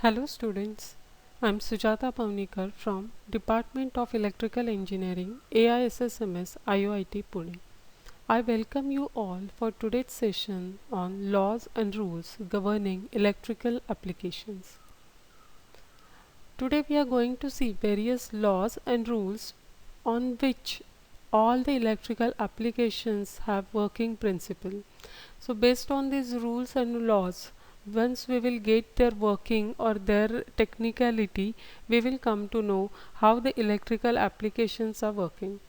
Hello students, I am Sujata Pavnikar from Department of Electrical Engineering, AISSMS, IOIT Pune. I welcome you all for today's session on laws and rules governing electrical applications. Today we are going to see various laws and rules on which all the electrical applications have working principle. So based on these rules and laws, once we will get their working or their technicality, we will come to know how the electrical applications are working.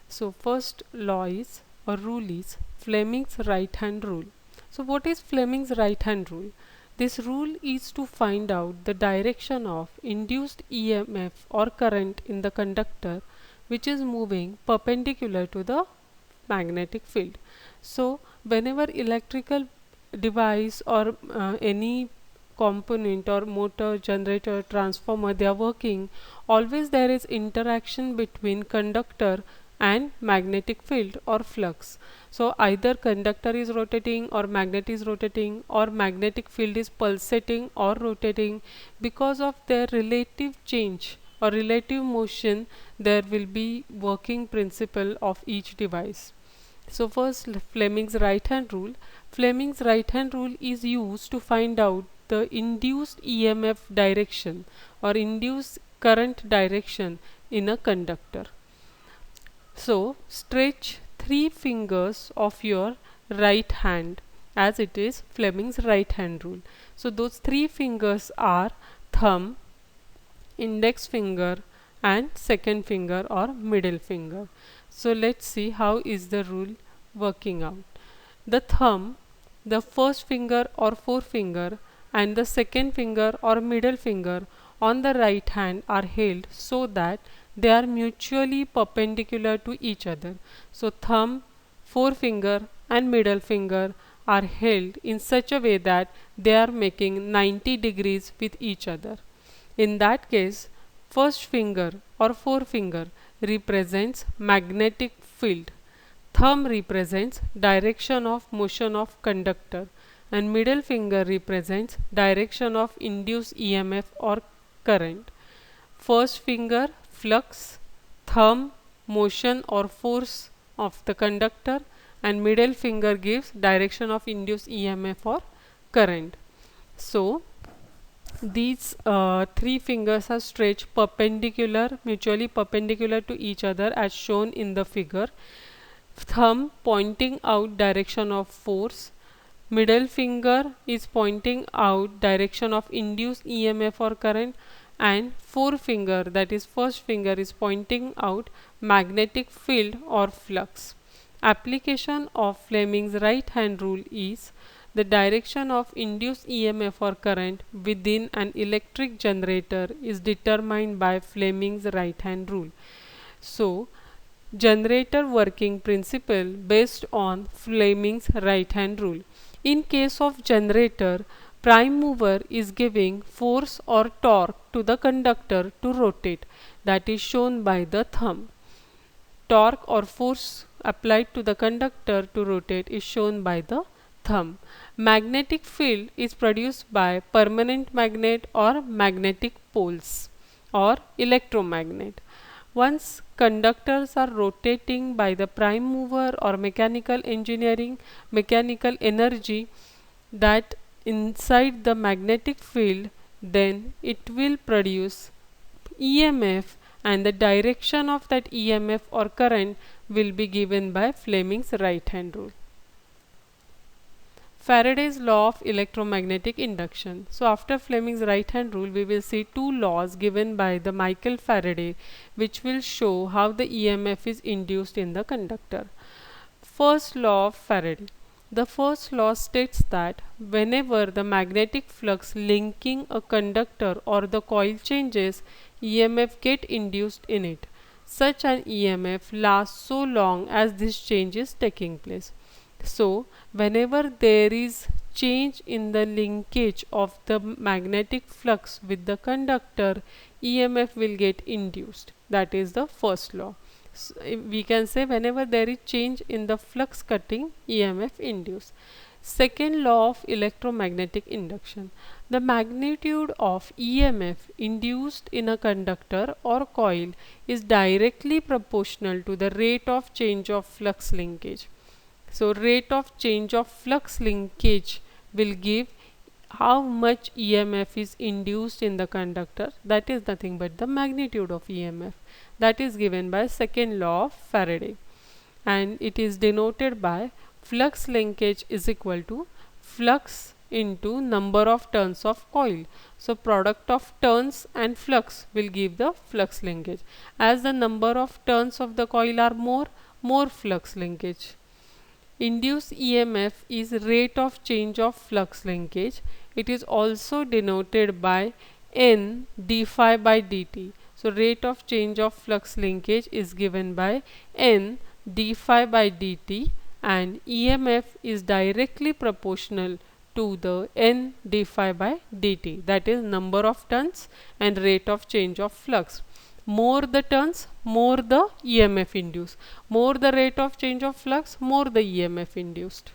So first law is or rule is Fleming's right hand rule. So what is Fleming's right hand rule? This rule is to find out the direction of induced EMF or current in the conductor which is moving perpendicular to the magnetic field. So whenever electrical device or any component or motor, generator, transformer, they are working, always there is interaction between conductor and magnetic field or flux. So either conductor is rotating or magnet is rotating or magnetic field is pulsating or rotating. Because of their relative change or relative motion, there will be working principle of each device. So first Fleming's right hand rule. Fleming's right hand rule is used to find out the induced EMF direction or induced current direction in a conductor. So stretch three fingers of your right hand as it is Fleming's right hand rule. So those three fingers are thumb, index finger and second finger or middle finger. So let's see how is the rule working out. The thumb, the first finger or forefinger and the second finger or middle finger on the right hand are held so that they are mutually perpendicular to each other. So thumb, forefinger and middle finger are held in such a way that they are making 90 degrees with each other. In that case, first finger or forefinger represents magnetic field, thumb represents direction of motion of conductor, and middle finger represents direction of induced EMF or current. First finger flux, thumb motion or force of the conductor, and middle finger gives direction of induced EMF or current. So these three fingers are stretched perpendicular, mutually perpendicular to each other as shown in the figure. Thumb pointing out direction of force, middle finger is pointing out direction of induced EMF or current, and forefinger, that is first finger, is pointing out magnetic field or flux. Application of Fleming's right hand rule is the direction of induced EMF or current within an electric generator is determined by Fleming's right hand rule. So generator working principle based on Fleming's right hand rule. In case of generator, prime mover is giving force or torque to the conductor to rotate, that is shown by the thumb. Torque or force applied to the conductor to rotate is shown by the thumb. Magnetic field is produced by permanent magnet or magnetic poles or electromagnet. Once conductors are rotating by the prime mover or mechanical engineering, mechanical energy that inside the magnetic field, then it will produce EMF, and the direction of that EMF or current will be given by Fleming's right hand rule. Faraday's law of electromagnetic induction. So after Fleming's right hand rule, we will see two laws given by the Michael Faraday which will show how the EMF is induced in the conductor. First law of Faraday. The first law states that whenever the magnetic flux linking a conductor or the coil changes, EMF get induced in it. Such an EMF lasts so long as this change is taking place. So whenever there is change in the linkage of the magnetic flux with the conductor, EMF will get induced. That is the first law. So we can say whenever there is change in the flux cutting, EMF induced. Second law of electromagnetic induction. The magnitude of EMF induced in a conductor or coil is directly proportional to the rate of change of flux linkage. So rate of change of flux linkage will give how much EMF is induced in the conductor. That is nothing but the magnitude of EMF. That is given by second law of Faraday, and it is denoted by flux linkage is equal to flux into number of turns of coil. So product of turns and flux will give the flux linkage. As the number of turns of the coil are more flux linkage. Induced EMF is rate of change of flux linkage. It is also denoted by N d phi by dt. So rate of change of flux linkage is given by N d phi by dt, and EMF is directly proportional to the N d phi by dt, that is number of turns and rate of change of flux. More the turns, more the EMF induced. More the rate of change of flux, more the EMF induced.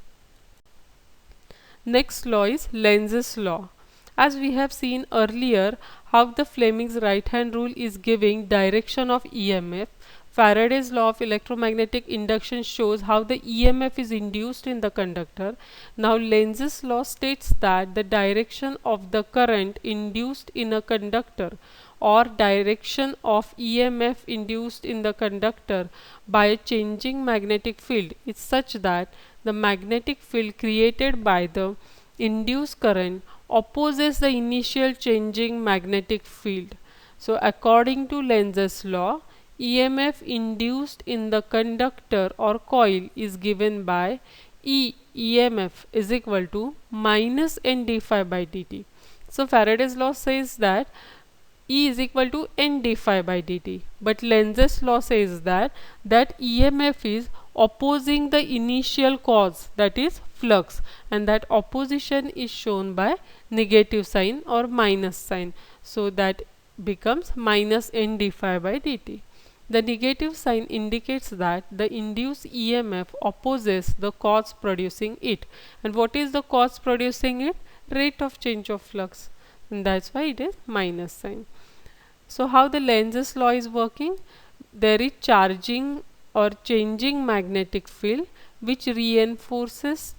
Next law is Lenz's law. As we have seen earlier how the Fleming's right hand rule is giving direction of EMF, Faraday's law of electromagnetic induction shows how the EMF is induced in the conductor. Now Lenz's law states that the direction of the current induced in a conductor or direction of EMF induced in the conductor by a changing magnetic field is such that the magnetic field created by the induced current opposes the initial changing magnetic field. So according to Lenz's law, EMF induced in the conductor or coil is given by EMF is equal to minus N d phi by dt. So Faraday's law says that E is equal to N d phi by dt, but Lenz's law says that EMF is opposing the initial cause, that is flux, and that opposition is shown by negative sign or minus sign. So that becomes minus N d phi by dt. The negative sign indicates that the induced EMF opposes the cause producing it. And what is the cause producing it? Rate of change of flux. And that's why it is minus sign. So how the Lenz's law is working? There is charging or changing magnetic field which reinforced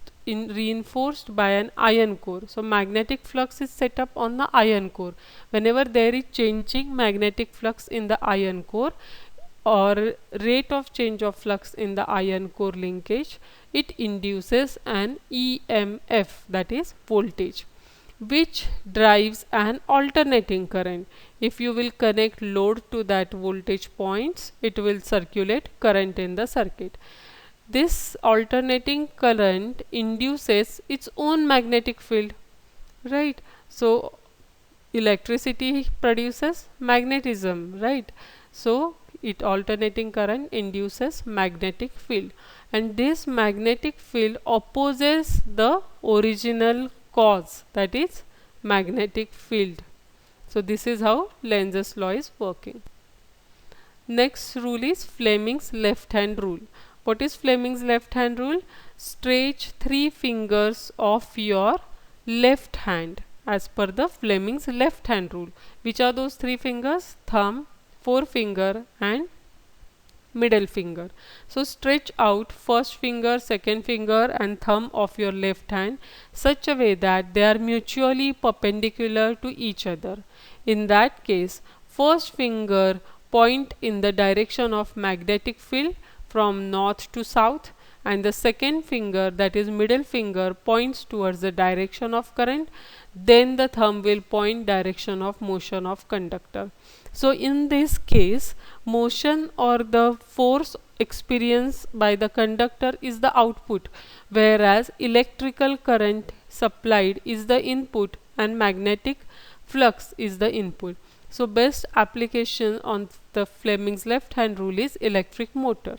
by an iron core. So magnetic flux is set up on the iron core. Whenever there is changing magnetic flux in the iron core, or rate of change of flux in the iron core linkage, it induces an EMF, that is voltage, which drives an alternating current. If you will connect load to that voltage points, it will circulate current in the circuit. This alternating current induces its own magnetic field, right? So electricity produces magnetism, right? So it alternating current induces magnetic field, and this magnetic field opposes the original cause, that is magnetic field. So this is how Lenz's law is working. Next rule is Fleming's left hand rule. What is Fleming's left hand rule? Stretch 3 fingers of your left hand as per the Fleming's left hand rule. Which are those 3 fingers? Thumb, forefinger and middle finger. So stretch out first finger, second finger and thumb of your left hand such a way that they are mutually perpendicular to each other. In that case, first finger point in the direction of magnetic field from north to south, and the second finger, that is middle finger, points towards the direction of current. Then the thumb will point direction of motion of conductor. So in this case, motion or the force experienced by the conductor is the output, whereas electrical current supplied is the input and magnetic flux is the input. So best application on the Fleming's left hand rule is electric motor.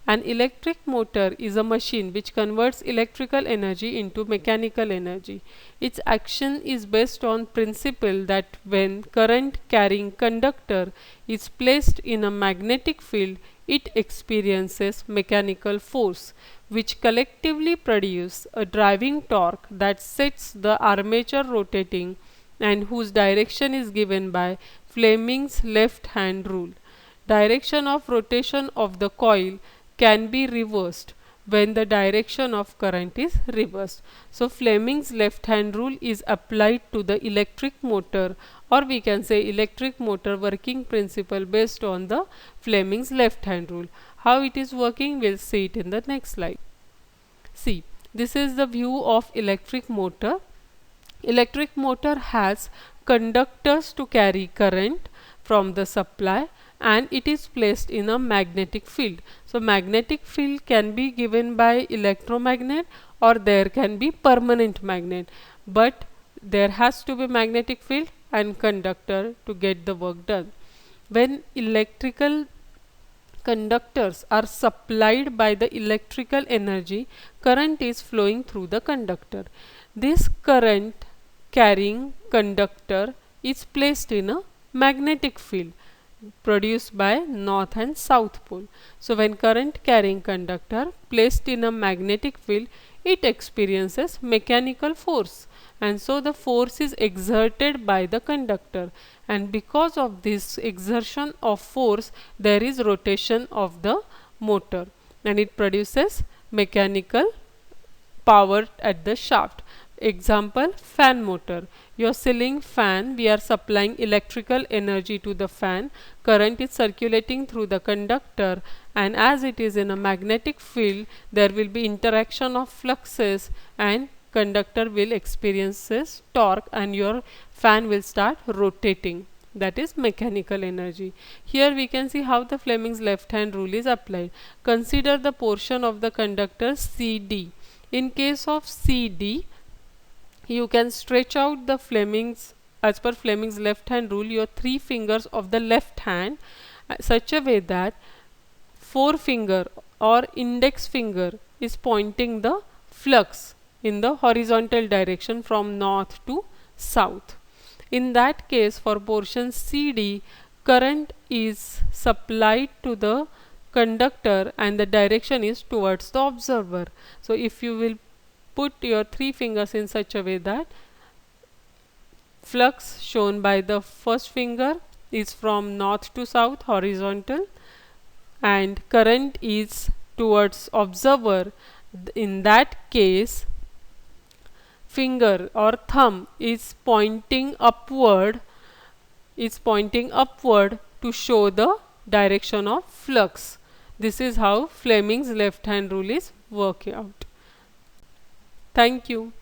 An electric motor is a machine which converts electrical energy into mechanical energy. Its action is based on principle that when current carrying conductor is placed in a magnetic field, it experiences mechanical force, which collectively produce a driving torque that sets the armature rotating and whose direction is given by Fleming's left hand rule. Direction of rotation of the coil can be reversed when the direction of current is reversed. So Fleming's left hand rule is applied to the electric motor, or we can say electric motor working principle based on the Fleming's left hand rule. How it is working, we'll see it in the next slide. See, this is the view of electric motor. Electric motor has conductors to carry current from the supply, and it is placed in a magnetic field. So magnetic field can be given by electromagnet, or there can be permanent magnet, but there has to be magnetic field and conductor to get the work done. When electrical conductors are supplied by the electrical energy, current is flowing through the conductor. This current carrying conductor is placed in a magnetic field produced by north and south pole. So when current carrying conductor placed in a magnetic field, it experiences mechanical force, and so the force is exerted by the conductor, and because of this exertion of force there is rotation of the motor and it produces mechanical power at the shaft. Example, fan motor. Your ceiling fan, we are supplying electrical energy to the fan. Current is circulating through the conductor, and as it is in a magnetic field, there will be interaction of fluxes and conductor will experiences torque and your fan will start rotating. That is mechanical energy. Here we can see how the Fleming's left hand rule is applied. Consider the portion of the conductor CD. In case of CD, you can stretch out the Fleming's, as per Fleming's left hand rule, your 3 fingers of the left hand such a way that forefinger or index finger is pointing the flux in the horizontal direction from north to south. In that case, for portion CD, current is supplied to the conductor and the direction is towards the observer. So if you will put your 3 fingers in such a way that flux shown by the first finger is from north to south horizontal and current is towards observer, in that case finger or thumb is pointing upward to show the direction of flux. This is how Fleming's left hand rule is working out. Thank you.